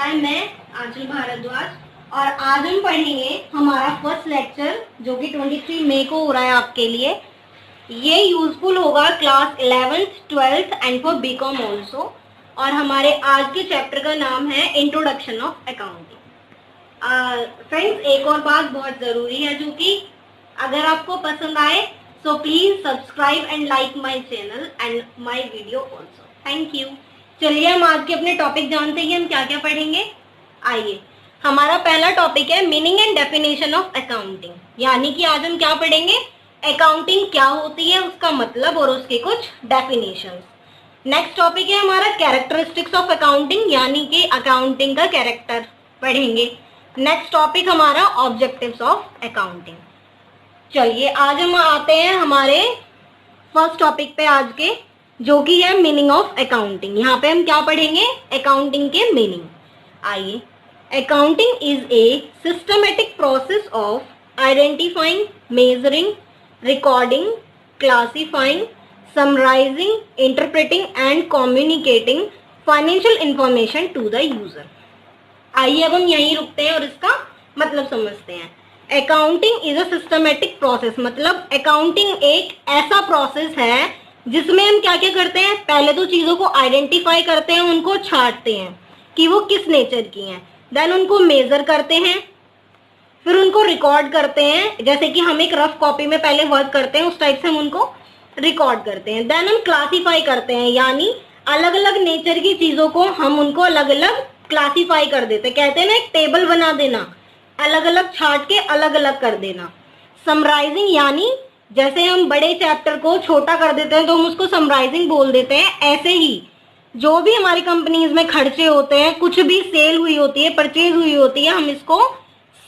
नमस्कार, मैं आंचल भारद्वाज और आज हम पढ़ेंगे हमारा फर्स्ट लेक्चर जो कि 23 मई को हो रहा है आपके लिए। ये यूजफुल होगा class 11th 12th and for BCom also. और हमारे आज के चैप्टर का नाम है इंट्रोडक्शन ऑफ अकाउंटिंग। फ्रेंड्स, एक और बात बहुत ज़रूरी है जो कि अगर आपको पसंद आए so please subscribe and like my channel and my video also. Thank you. चलिए हम आज के अपने टॉपिक जानते हैं हम क्या क्या पढ़ेंगे। आइए, हमारा पहला टॉपिक है meaning and definition of accounting, यानी कि आज हम क्या पढ़ेंगे, अकाउंटिंग क्या होती है, उसका मतलब और उसके कुछ डेफिनेशंस। नेक्स्ट टॉपिक है हमारा कैरेक्टरिस्टिक्स ऑफ अकाउंटिंग, यानी कि अकाउंटिंग का कैरेक्टर पढ़ेंगे। नेक्स्ट टॉपिक हमारा ऑब्जेक्टिव्स ऑफ अकाउंटिंग। चलिए आज हम आते हैं हमारे फर्स्ट टॉपिक पे आज के, जो कि है मीनिंग ऑफ अकाउंटिंग। यहाँ पे हम क्या पढ़ेंगे, अकाउंटिंग के मीनिंग। आइए, accounting is a systematic process of identifying, measuring, recording, classifying, summarising, interpreting and communicating financial information to the user. आइए अब हम यहीं रुकते हैं और इसका मतलब समझते हैं। Accounting is a systematic process, मतलब अकाउंटिंग एक ऐसा प्रोसेस है जिसमें हम क्या क्या करते हैं, पहले तो चीजों को आइडेंटिफाई करते हैं, उनको छांटते हैं कि वो किस नेचर की हैं, देन उनको मेजर करते हैं, फिर उनको रिकॉर्ड करते हैं, जैसे कि हम एक रफ कॉपी में पहले वर्क करते हैं उस टाइप से हम उनको रिकॉर्ड करते हैं। देन हम क्लासीफाई करते हैं, यानी अलग अलग नेचर की चीजों को हम उनको अलग अलग क्लासीफाई कर देते हैं। कहते हैं ना, एक टेबल बना देना, अलग अलग छांट के अलग अलग कर देना। समराइजिंग, यानी जैसे हम बड़े चैप्टर को छोटा कर देते हैं तो हम उसको समराइजिंग बोल देते हैं। ऐसे ही जो भी हमारी कंपनीज में खर्चे होते हैं, कुछ भी सेल हुई होती है, परचेज हुई होती है, हम इसको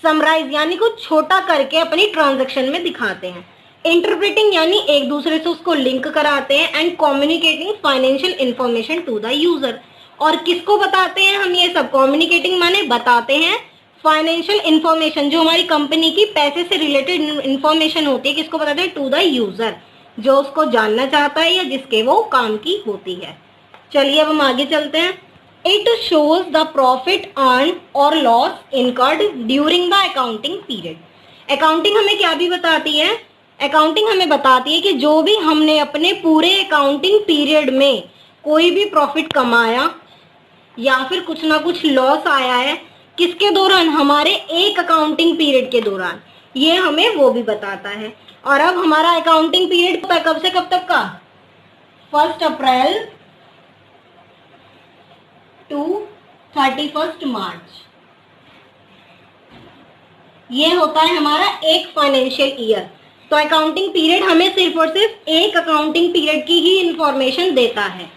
समराइज यानी कुछ छोटा करके अपनी ट्रांजैक्शन में दिखाते हैं। इंटरप्रेटिंग, यानी एक दूसरे से उसको लिंक कराते हैं। And communicating financial information to the user, और किसको बताते हैं हम ये सब, कम्युनिकेटिंग माने बताते हैं फाइनेंशियल इंफॉर्मेशन, जो हमारी कंपनी की पैसे से रिलेटेड इंफॉर्मेशन होती है, किसको बताते हैं, टू द यूजर, जो उसको जानना चाहता है या जिसके वो काम की होती है। चलिए अब हम आगे चलते हैं। It shows the profit earn और loss incurred during the accounting period. Accounting हमें क्या भी बताती है, अकाउंटिंग हमें बताती है कि जो भी हमने अपने पूरे अकाउंटिंग पीरियड में कोई भी प्रॉफिट कमाया या फिर कुछ ना कुछ लॉस आया है, किसके दौरान, हमारे एक अकाउंटिंग पीरियड के दौरान, ये हमें वो भी बताता है। और अब हमारा अकाउंटिंग पीरियड कब से कब तक का, 1 अप्रैल टू 31 मार्च, ये होता है हमारा एक फाइनेंशियल ईयर। तो अकाउंटिंग पीरियड हमें सिर्फ और सिर्फ एक अकाउंटिंग पीरियड की ही इंफॉर्मेशन देता है।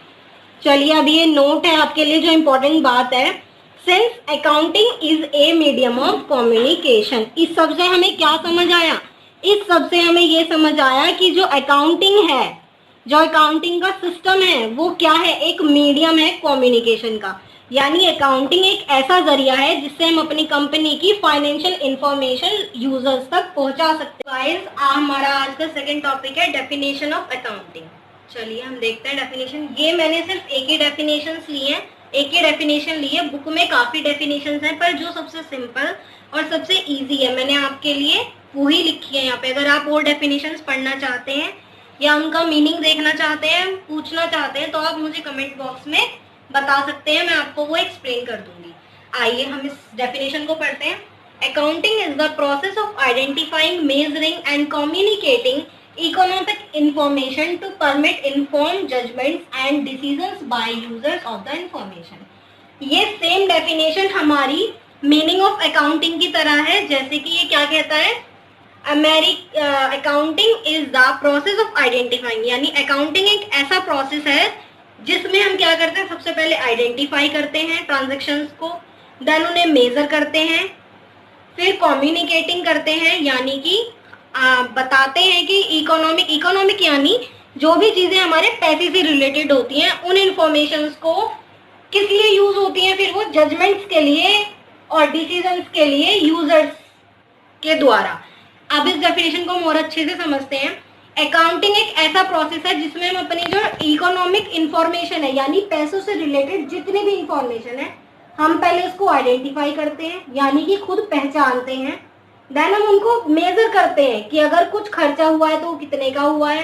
चलिए अब ये नोट है आपके लिए, जो इम्पोर्टेंट बात है, since accounting is a medium of communication. इस सब से हमें क्या समझ आया, इस सब से हमें ये समझ आया कि जो अकाउंटिंग है, जो अकाउंटिंग का सिस्टम है, वो क्या है, एक मीडियम है कम्युनिकेशन का। यानी अकाउंटिंग एक ऐसा जरिया है जिससे हम अपनी कंपनी की फाइनेंशियल इंफॉर्मेशन यूजर्स तक पहुंचा सकते हैं। गाइस, हमारा आज का सेकंड टॉपिक है डेफिनेशन ऑफ अकाउंटिंग। चलिए हम देखते हैं डेफिनेशन। ये मैंने सिर्फ एक ही डेफिनेशन लिए हैं, एक ही डेफिनेशन ली है। बुक में काफी डेफिनेशंस हैं, पर जो सबसे सिंपल और सबसे इजी है मैंने आपके लिए वही लिखी है यहाँ पे। अगर आप वो डेफिनेशंस पढ़ना चाहते हैं या उनका मीनिंग देखना चाहते हैं, पूछना चाहते हैं, तो आप मुझे कमेंट बॉक्स में बता सकते हैं, मैं आपको वो एक्सप्लेन कर दूंगी। आइए हम इस डेफिनेशन को पढ़ते हैं। Accounting is the process of identifying, measuring and communicating economic information to permit informed judgments and decisions by users of the information। ये सेम डेफिनेशन हमारी मीनिंग ऑफ अकाउंटिंग की तरह है, जैसे कि ये क्या कहता है, accounting is the process of identifying, यानी अकाउंटिंग एक ऐसा प्रोसेस है जिसमें हम क्या करते हैं, सबसे पहले आइडेंटिफाई करते हैं ट्रांजेक्शन्स को, देन उन्हें मेजर करते हैं, फिर कम्युनिकेटिंग करते हैं, यानी कि बताते हैं कि इकोनॉमिक यानी जो भी चीजें हमारे पैसे से रिलेटेड होती हैं, उन इंफॉर्मेशंस को किस लिए यूज होती हैं, फिर वो जजमेंट्स के लिए और डिसीजंस के लिए यूजर्स के द्वारा। अब इस डेफिनेशन को और अच्छे से समझते हैं। अकाउंटिंग एक ऐसा प्रोसेस है जिसमें हम अपनी जो इकोनॉमिक इंफॉर्मेशन है, यानी पैसों से रिलेटेड जितनी भी इंफॉर्मेशन है, हम पहले उसको आइडेंटिफाई करते हैं, यानी कि खुद पहचानते हैं। देन हम उनको मेजर करते हैं कि अगर कुछ खर्चा हुआ है तो वो कितने का हुआ है,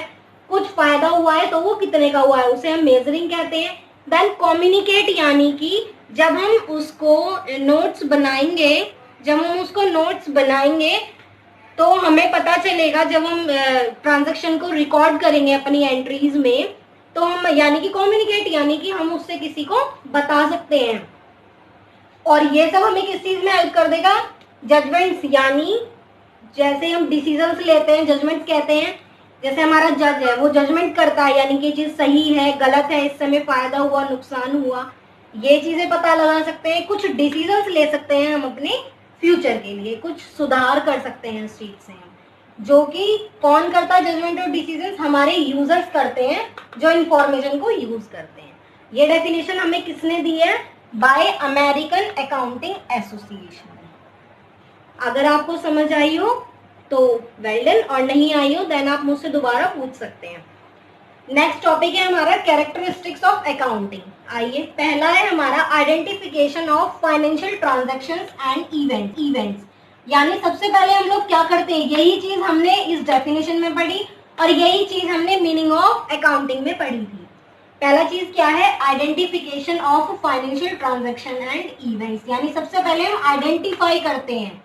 कुछ फायदा हुआ है तो वो कितने का हुआ है, उसे हम मेजरिंग कहते हैं। देन कम्युनिकेट, यानी कि जब हम उसको नोट्स बनाएंगे तो हमें पता चलेगा, जब हम ट्रांजैक्शन को रिकॉर्ड करेंगे अपनी एंट्रीज में, तो हम यानी कि कम्युनिकेट, यानी कि हम उससे किसी को बता सकते हैं। और ये सब हमें किस चीज में हेल्प कर देगा, जजमेंट्स, यानी जैसे हम डिसीजंस लेते हैं, जजमेंट्स कहते हैं। जैसे हमारा जज है, वो जजमेंट करता है, यानी कि चीज सही है, गलत है, इससे हमें फायदा हुआ, नुकसान हुआ, ये चीजें पता लगा सकते हैं। कुछ डिसीजंस ले सकते हैं हम अपने फ्यूचर के लिए, कुछ सुधार कर सकते हैं इस चीज से हम, जो कि कौन करता है जजमेंट और डिसीजंस, हमारे यूजर्स करते हैं जो इंफॉर्मेशन को यूज करते हैं। ये डेफिनेशन हमें किसने दी है, बाय अमेरिकन अकाउंटिंग एसोसिएशन। अगर आपको समझ आई हो तो वेल डन, और नहीं आई हो देन आप मुझसे दोबारा पूछ सकते हैं। नेक्स्ट टॉपिक है हमारा कैरेक्टरिस्टिक्स ऑफ अकाउंटिंग। आइए, पहला है हमारा identification of financial transactions and events. यानी सबसे पहले हम लोग क्या करते हैं, यही चीज हमने इस डेफिनेशन में पढ़ी और यही चीज हमने मीनिंग ऑफ अकाउंटिंग में पढ़ी थी। पहला चीज क्या है, identification of financial transaction and events, यानी सबसे पहले हम आइडेंटिफाई करते हैं।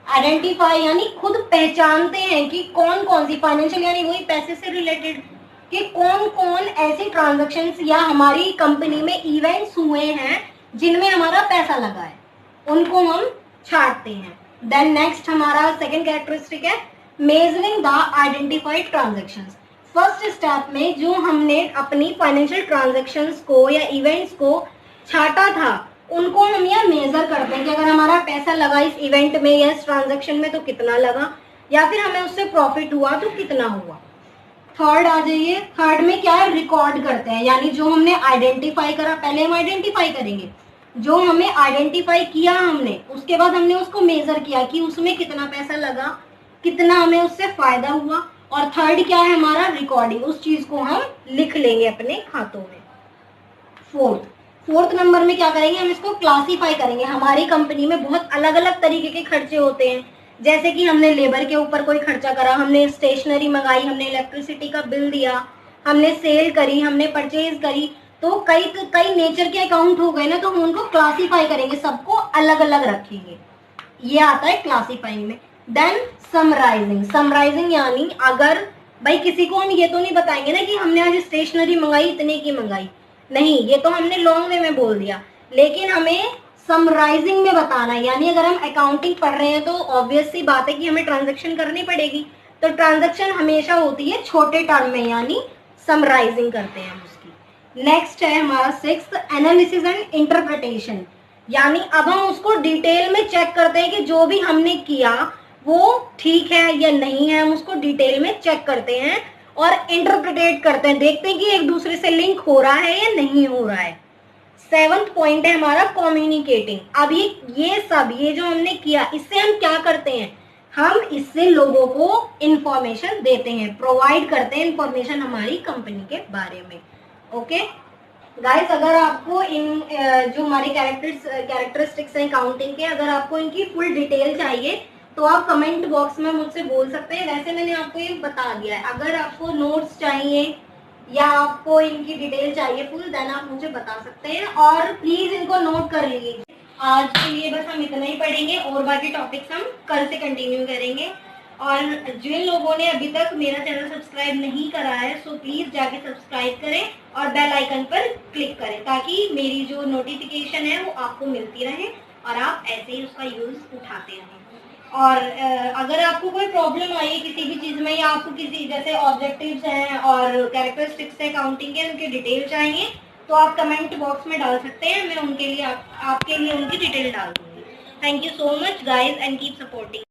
आइडेंटिफाई यानी खुद पहचानते हैं कि कौन कौन सी फाइनेंशियल, यानी वही पैसे से रिलेटेड, कि कौन कौन ऐसी ट्रांजैक्शंस या हमारी कंपनी में इवेंट्स हुए हैं जिनमें हमारा पैसा लगा है, उनको हम छांटते हैं। देन नेक्स्ट हमारा सेकंड कैरेक्टरिस्टिक है measuring the identified transactions. First step में जो हमने अपनी फाइनेंशियल ट्रांजैक्शंस को या इवेंट्स को छांटा था, उनको हम यह मेजर करते हैं कि अगर हमारा पैसा लगा इस इवेंट में या इस ट्रांजैक्शन में तो कितना लगा, या फिर हमें उससे प्रॉफिट हुआ तो कितना हुआ। थर्ड आ जाइए, थर्ड में क्या है, रिकॉर्ड करते हैं, यानी जो हमने आइडेंटिफाई करा, पहले हम आइडेंटिफाई करेंगे, जो हमें आइडेंटिफाई किया हमने, उसके बाद हमने उसको मेजर किया कि उसमें कितना पैसा लगा, कितना हमें उससे फायदा हुआ। और थर्ड क्या है हमारा, रिकॉर्डिंग, उस चीज को हम लिख लेंगे अपने खातों में। फोर्थ नंबर में क्या करेंगे, हम इसको क्लासीफाई करेंगे। हमारी कंपनी में बहुत अलग अलग तरीके के खर्चे होते हैं, जैसे कि हमने लेबर के ऊपर कोई खर्चा करा, हमने स्टेशनरी मंगाई, हमने इलेक्ट्रिसिटी का बिल दिया, हमने सेल करी, हमने परचेज करी, तो कई नेचर के अकाउंट हो गए ना, तो हम उनको क्लासीफाई करेंगे, सबको अलग अलग रखेंगे, ये आता है क्लासीफाइंग में। देन समराइजिंग यानी अगर भाई किसी को हम ये तो नहीं बताएंगे ना कि हमने आज स्टेशनरी मंगाई, इतने की मंगाई, नहीं, ये तो हमने लॉन्ग वे में बोल दिया, लेकिन हमें समराइजिंग में बताना है। यानी अगर हम अकाउंटिंग पढ़ रहे हैं तो ऑब्वियस सी बात है कि हमें ट्रांजैक्शन करनी पड़ेगी, तो ट्रांजैक्शन हमेशा होती है छोटे टर्म में, यानी समराइजिंग करते हैं हम उसकी। नेक्स्ट है हमारा सिक्स्थ, एनालिसिस एंड इंटरप्रिटेशन। यानी अब हम उसको डिटेल में चेक करते हैं कि जो भी हमने किया वो ठीक है या नहीं है, हम उसको डिटेल में चेक करते हैं और इंटरप्रिटेट करते हैं, देखते हैं कि एक दूसरे से लिंक हो रहा है या नहीं हो रहा है। सेवंथ पॉइंट है हमारा कम्युनिकेटिंग। अब ये जो हमने किया, इससे हम क्या करते हैं, हम इससे लोगों को इंफॉर्मेशन देते हैं, प्रोवाइड करते हैं इंफॉर्मेशन हमारी कंपनी के बारे में। ओके गाइस, अगर आपको इन जो हमारे कैरेक्टरिस्टिक्स हैं अकाउंटिंग के, अगर आपको इनकी फुल डिटेल चाहिए तो आप कमेंट बॉक्स में मुझसे बोल सकते हैं। वैसे मैंने आपको ये बता दिया है, अगर आपको नोट्स चाहिए या आपको इनकी डिटेल चाहिए फुल, देन आप मुझे बता सकते हैं, और प्लीज इनको नोट कर लीजिए। आज के लिए बस हम इतना ही पढ़ेंगे और बाकी टॉपिक्स हम कल से कंटिन्यू करेंगे। और जिन लोगों ने अभी तक मेरा चैनल सब्सक्राइब नहीं करा है, सो प्लीज जाके सब्सक्राइब करें और बेल आइकन पर क्लिक करें, ताकि मेरी जो नोटिफिकेशन है वो आपको मिलती रहे और आप ऐसे ही उसका यूज उठाते रहें। और अगर आपको कोई प्रॉब्लम आई है किसी भी चीज में, या आपको किसी जैसे ऑब्जेक्टिव्स हैं और कैरेक्टरिस्टिक्स है अकाउंटिंग के, उनके डिटेल चाहिए, तो आप कमेंट बॉक्स में डाल सकते हैं, मैं उनके लिए आपके लिए उनकी डिटेल डाल दूंगी। Thank you so much guys and keep supporting.